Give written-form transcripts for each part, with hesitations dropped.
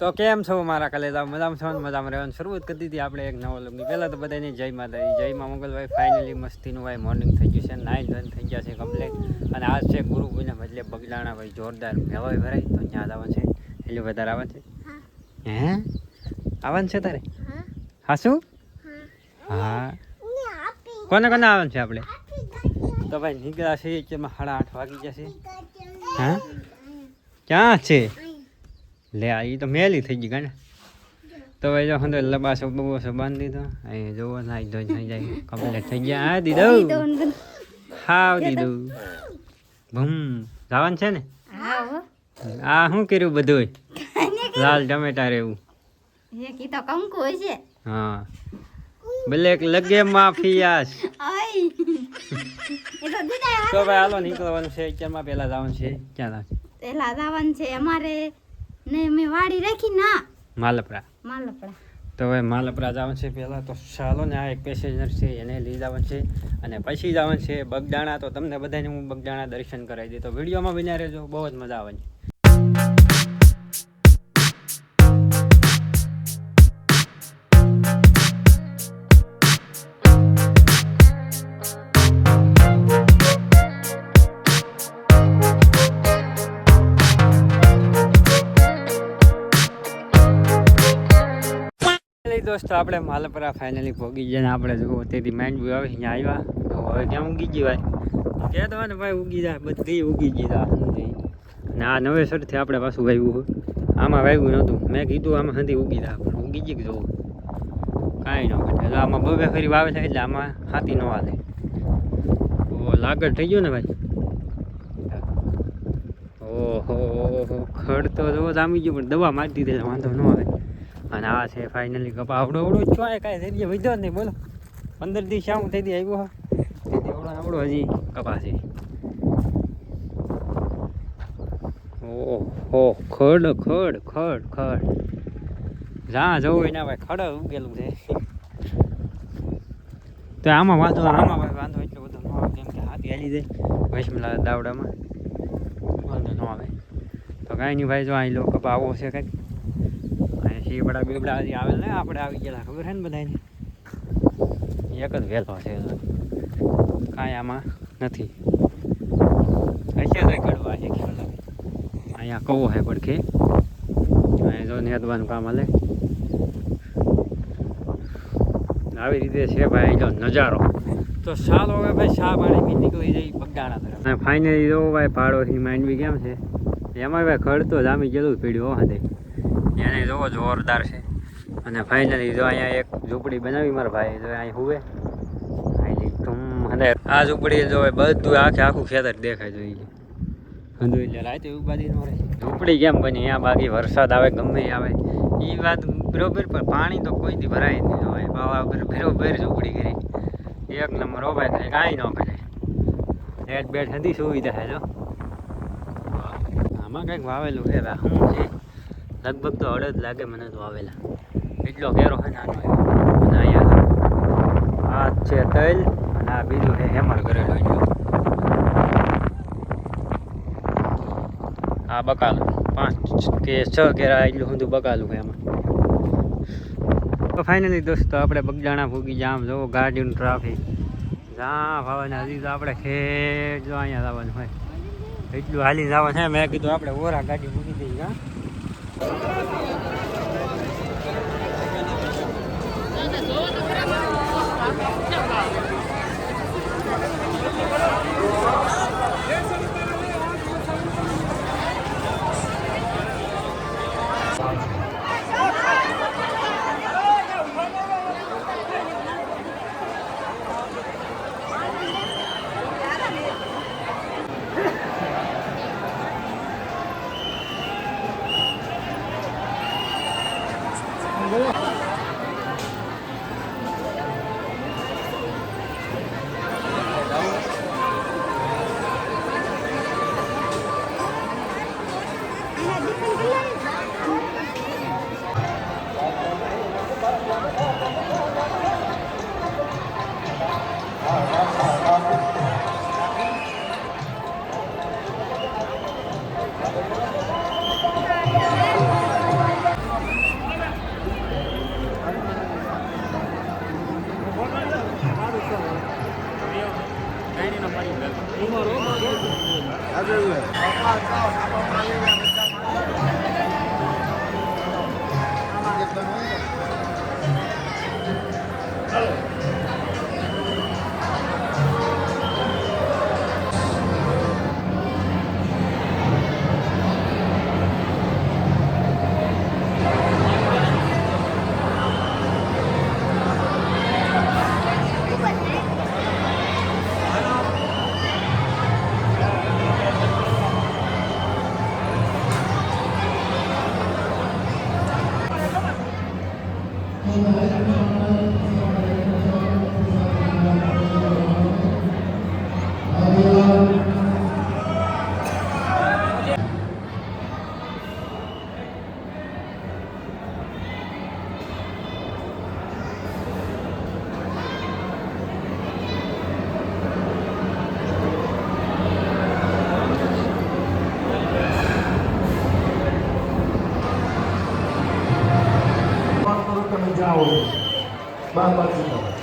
તો કેમ છો મારા કલેજા? મજામાં છો ને? મજામાં રહેવાની શરૂઆત કરી દીધી આપણે એક નવો લોકની. પહેલાં તો બધાની જય માતાજી, જય માં મંગલભાઈ. ફાઇનલી મસ્તીનું ભાઈ મોર્નિંગ થઈ ગયું છે, નાઇન ધન થઈ ગયા છે કમ્પ્લેટ. અને આજ છે ગુરુ પૂનમ એટલે બગદાણા ભાઈ જોરદાર ભેવાય ભરાય તો ત્યાં આવવાનું છે. એટલે વધારે આવવાનું છે. હે આવવાનું છે તારે? હા શું? હા કોને કોને આવવાનું છે આપણે? તો ભાઈ નીકળ્યા છે કે 8:30 વાગી જશે. હા ક્યાં છે? લે આ તો મેલી થઈ ગઈ ગાને. તો ભાઈ જો અંદર લબાસો બબોસો બાંધી દીધો. અહીં જોવો નાઈ ધોઈ થઈ જાય કમ્પ્લીટ થઈ ગયા. હા દીધું હાવ દીધું ભમ જવાનું છે ને. આ શું કર્યું બધું? લાલ ટમેટા રેવું હા બ્લેક લગે માફિયાસ. તો ભાઈ હાલો નીકળવાનું છે. અત્યારમાં પેલા જવાનું છે. ક્યાં પેલા જવાનું છે અમારે ને મેં વાડી રાખી ના માલપરા. તો હવે માલપરા જવાનું છે પહેલાં. તો ચાલો ને આ એક પેસેન્જર છે એને લઈ જવાનું છે અને પછી જવાનું છે બગદાણા. તો તમને બધાને હું બગદાણા દર્શન કરાવી દઈ. તો વિડીયોમાં બન્યા રહેજો, બહુ જ મજા આવવાની. દોસ્તો આપણે માલપરા ફાઇનલી પહોંચી ગયા ને આપણે જો તેથી માઇન્ડ વ્યૂ આવે અહીંયા આવ્યા. તો હવે ક્યાં ઉગી ગઈ ભાઈ? કહેતો ને ભાઈ ઉગી જાય, બધી ઉગી ગઈ સમજી. ને આ નવેસરથી આપણે પાછું વાવ્યું. આમાં વાવ્યું નહોતું, મેં કીધું આમાં સુધી ઉગી જાય પણ ઉગી ગઈ જોવું કાંઈ ન ઘટે. આમાં બબે ફરી વાવે છે એટલે આમાં હાથી ન હાલે. ઓ લાગડ થઈ ગયું ને ભાઈ. ઓહો ખડ તો જો જામી ગયું પણ દવા મારી દીધી વાંધો ન આવે. અને આ છે ફાઇનલી કપા આવડો આવડો જ છો. કાંઈ થઈ ગયા વધ્યો જ નહીં બોલો. 15 દિવસ આવું થઈ આવ્યો હા તેથી આવડો આવડો હજી કપા છે. ઓહો ખડ ખડ ખડ ખડ જ્યાં જવું એના ભાઈ ખડ ઉગેલું છે. તો આમાં વાંધો એટલો બધો ન આવે કેમ કે હાથી હાલી જાય વૈષ્ણલા દાવડામાં વાંધો ન આવે. તો કાંઈ નહીં ભાઈ જો અહીં લો કપા આવો છે કંઈક. શીબડા બીબડા હજી આવેલ ને આપણે આવી ગયેલા ખબર છે ને બધાને. એક જ વહેલો છે કાંઈ આમાં નથી. હશે તો કડવા છે અહીંયા કવો છે પડખે. અહીંયા જો નેદવાનું કામ હાલે આવી રીતે છે ભાઈ જો નજારો. તો ચાલો હવે ભાઈ શા પાણી બી નીકળી જાય બગદાણા તરફ. અને ફાઇનલી જો ભાઈ ભાડોથી માંડવી કેમ છે એમાં ભાઈ ખડ તો જામી ગયેલું પીડ્યું હા દે એને જોવો જોરદાર છે. અને ફાઇનલી જો અહીંયા એક ઝૂંપડી બનાવી મારા ભાઈ જો અહીં હુવે અને આ ઝૂંપડી જો બધું આખું ખેતર દેખાય જોઈએ બધું. એટલે રાતે ઉપાધી ન રહે. ઝૂંપડી કેમ બની અહીંયા બાકી વરસાદ આવે ગમે આવે એ વાત બરોબર પણ પાણી તો કોઈથી ભરાય નહીં હોય. બાવા બરોબર ઝૂંપડી કરી એક નંબર હો ભાઈ થાય કાંઈ ન કરે. નેટ બેટ હતી સુવિધા છે જો. આમાં કંઈક વાવેલું છે શું છે લગભગ તો અડદ લાગે મને તો આવેલા. એટલો ઘેરો છે નાનો અને અહીંયા આ છે તલ અને આ બીજું છે હેમર કરેલું એટલું. આ બકાલું 5 કે 6 કેરા એટલું બધું બકાલું છે એમાં. તો ફાઇનલી દોસ્તો આપણે બગદાણા ભૂગી જામ જો ગાડીનું ટ્રાફિક જ્યાં ભાવને હજી તો આપણે ખેડ જો અહીંયા જવાનું હોય એટલું હાલી જવાનું છે. મેં કીધું આપણે ઓરા ગાડી મૂકી દઈએ. હા તમે જાઓ બાબા સીધા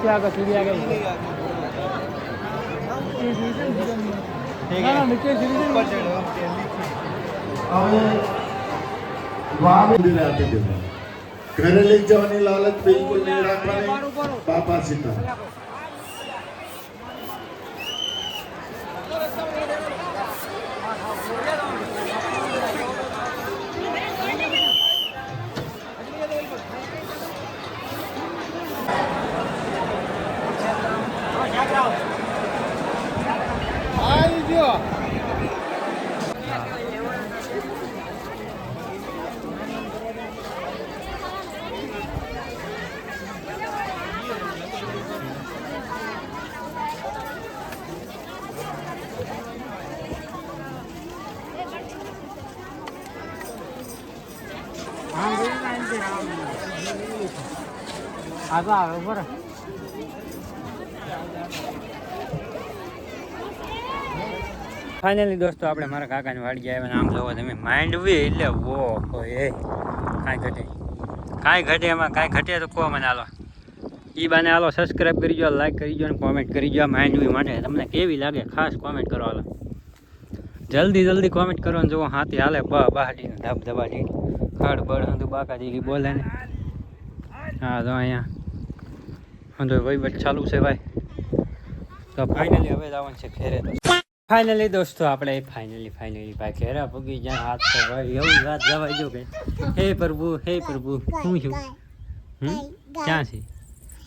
આગળ સીડી આગળ હવે વાવી આપી દેવા ઘરે લઈ જવાની લાલચ બિલકુલ નહીં રાખવાની બાપા સીતા આગળ આવે બરાબર. ફાઇનલી દોસ્તો આપણે મારા કાકાને વાડી આવ્યા આમ જોવો તમે માંડવી એટલે ઓહો એ કાંઈ ઘટે એમાં કાંઈ ઘટે તો કહો મને હાલો એ બાને હાલો સબસ્ક્રાઈબ કરી દો લાઈક કરી દો અને કોમેન્ટ કરી દો માંડવી માટે તમને કેવી લાગે ખાસ કોમેન્ટ કરો હાલો જલ્દી કોમેન્ટ કરો ને જુઓ હાથી હાલે બહાટી ધબ ધબાટી ખડ બળ હતું બાકા દીદી બોલે ને હા તો અહીંયા તો વહીવટ ચાલુ છે ભાઈ તો ફાઇનલી હવે જવાનું છે ઘેરે તો ફાઇનલી દોસ્તો આપણે ફાઇનલી ભાઈ ઘેરા પગી જ્યાં હાથ તો ભાઈ એવું વાત જવાય જો કે હે પ્રભુ શું છું ક્યાં છે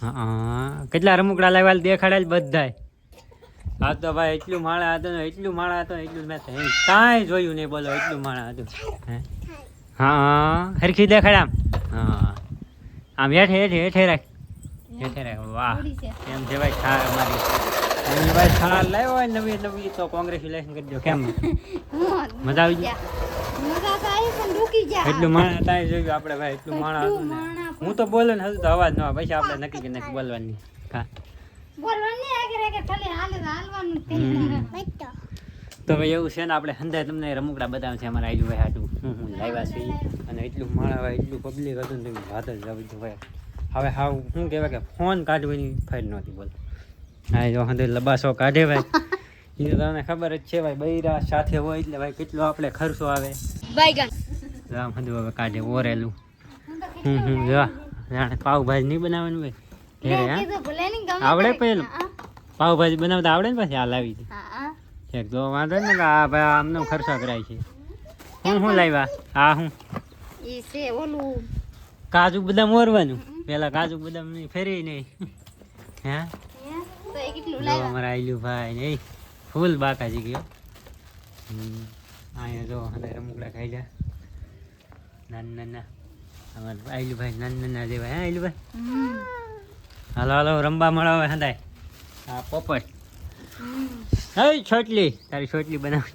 હા કેટલા રમકડા લાવ્યા દેખાડેલ બધાય હા તો ભાઈ એટલું માળા હતું એટલું મેં કાંઈ જોયું નહીં બોલો એટલું માળા હતું હે હા હરખી દેખાડ આમ હેઠે રાખ વાહ એમ છે ભાઈ થાર અમારી ભાઈ થાર લાવ્યો હોય નવી તો કોંગ્રેચ્યુલેશન કરી દો કેમ મજા આવી ગઈ એટલું માણા તાય જોયું આપણે ભાઈ એટલું માણા હતું ને હું તો બોલે ને હજુ તો અવાજ ન આવે પછી આપણે નક્કી કે નક્કી બોલવાની હા તો ભાઈ એવું છે ને આપણે હંધાય તમને રમકડા બતાવે છે અમારા આયુ ભાઈ હાટું હું લાવ્યા છે અને એટલું માણા ભાઈ એટલું પબ્લિક હતું ને વાત જ આવી ગયું ભાઈ હવે હાવ શું કહેવાય કે ફોન કાઢવાની ફાઇલ નહોતી બોલ હા જો હંધે લબાસો કાઢે ભાઈ એ તો તમને ખબર જ છે ભાઈ બૈરા સાથે હોય એટલે ભાઈ કેટલો આપણે ખર્ચો આવે આમ હંધું હવે કાઢે ઓરેલું જો જાણે પાવભાજી નહીં બનાવવાનું ભાઈ ઘેરે હા આવડે પેલું પાવભાજી બનાવતા આવડે ને પછી આ લાવી હતી એક જો વાંધો ને કે આ ભાઈ આમને ખર્ચા કરાય છે હું લાવ્યા આ હું કાજુ બદામ ઓરવાનું પેલા કાજુ બદામ ફેરી નહીં હે અમારા આયલું ભાઈ ને ફૂલ બાકાજી ગયો અહીંયા જો અંદર રમકડા ખાઈ જા નાના અમારા આયલું ભાઈ નાના જેવા હે આયલું ભાઈ હાલો રમવા મળાવે હંધાય હા પોપટ હે છોટલી તારી છોટલી બનાવ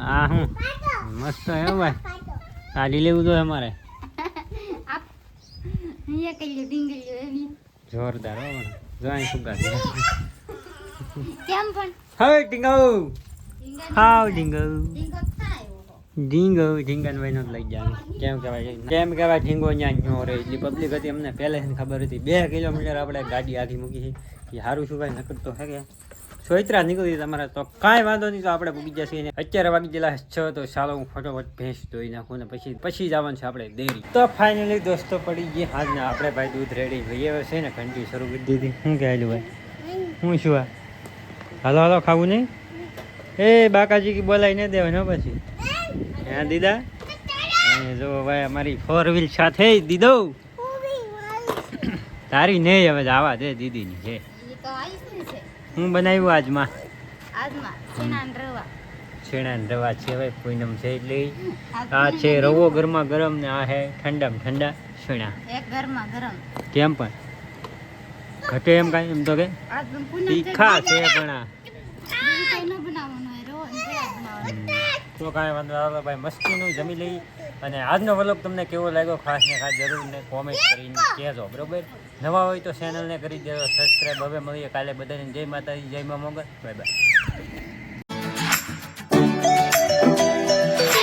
હા હું મસ્ત હે ભાઈ કાઢી લેવું જોઈએ અમારે જોરદાર હો જોઈ સુગા હવે ઢીંગો હાવ ઢીંગો ઢીંગાને ભાઈ લઈ જાય કેમ કહેવાય ઢીંગો ત્યાં નો રહે એટલી પબ્લિક હતી અમને પહેલેથી ખબર હતી 2 કિલોમીટર આપણે ગાડી આખી મૂકી છે એ સારું શું ભાઈ નકર તો હે કે સોયત્રા નીકળી તમારે તો કાંઈ વાંધો નહીં. તો આપણે પૂગી જશે અને અત્યારે વાગી ગયેલા 6 તો ચાલો હું ફટોફટ ભેંસ ધોઈ નાખું ને પછી જવાનું છે આપણે ડેરી. તો ફાઇનલી દોસ્તો પડી ગઈ આજના આપણે ભાઈ દૂધ રેડી ભાઈ છે ને ઘંટી શરૂ કરી દીધી. શું કહેલું ભાઈ હું શું આ હાલો હાલો ખાવું નહીં એ બાકાજી કી બોલાઈ ન દેવાય ને પછી હા દીદા જો ભાઈ અમારી 4 વ્હીલ સાથે દીદો તારી નહીં હવે આવા દે દીદીની છે. ઈ તો આઈસ્ક્રીમ છે હું બનાવ્યું આજમાં આજમાં છેના ને રવા છેણા ને રવા છે ભાઈ પૂનમ છે એટલે આ છે રવો ગરમા ગરમ ને આ હે ઠંડા ઠંડા છેણા એક ઘરમાં ગરમ કેમ પણ ઘટે એમ કાંઈ એમ તો કે આજ પૂનમ છે તીખા છે પણ આ બીજું કઈ ન બનાવવાનું હોય રવો ને રવા બનાવવાનું તો કાંઈ વાંધો આવે ભાઈ મસ્તીનું જમી લઈ. અને આજનો વ્લોગ તમને કેવો લાગ્યો ખાસ ને ખાસ જરૂર ને કોમેન્ટ કરીને કહેજો બરોબર. નવા હોય તો ચેનલને કરી દેજો સબસ્ક્રાઈબ. હવે મળીએ કાલે બધાને જય માતાજી જય મા મોગલ બાય બાય.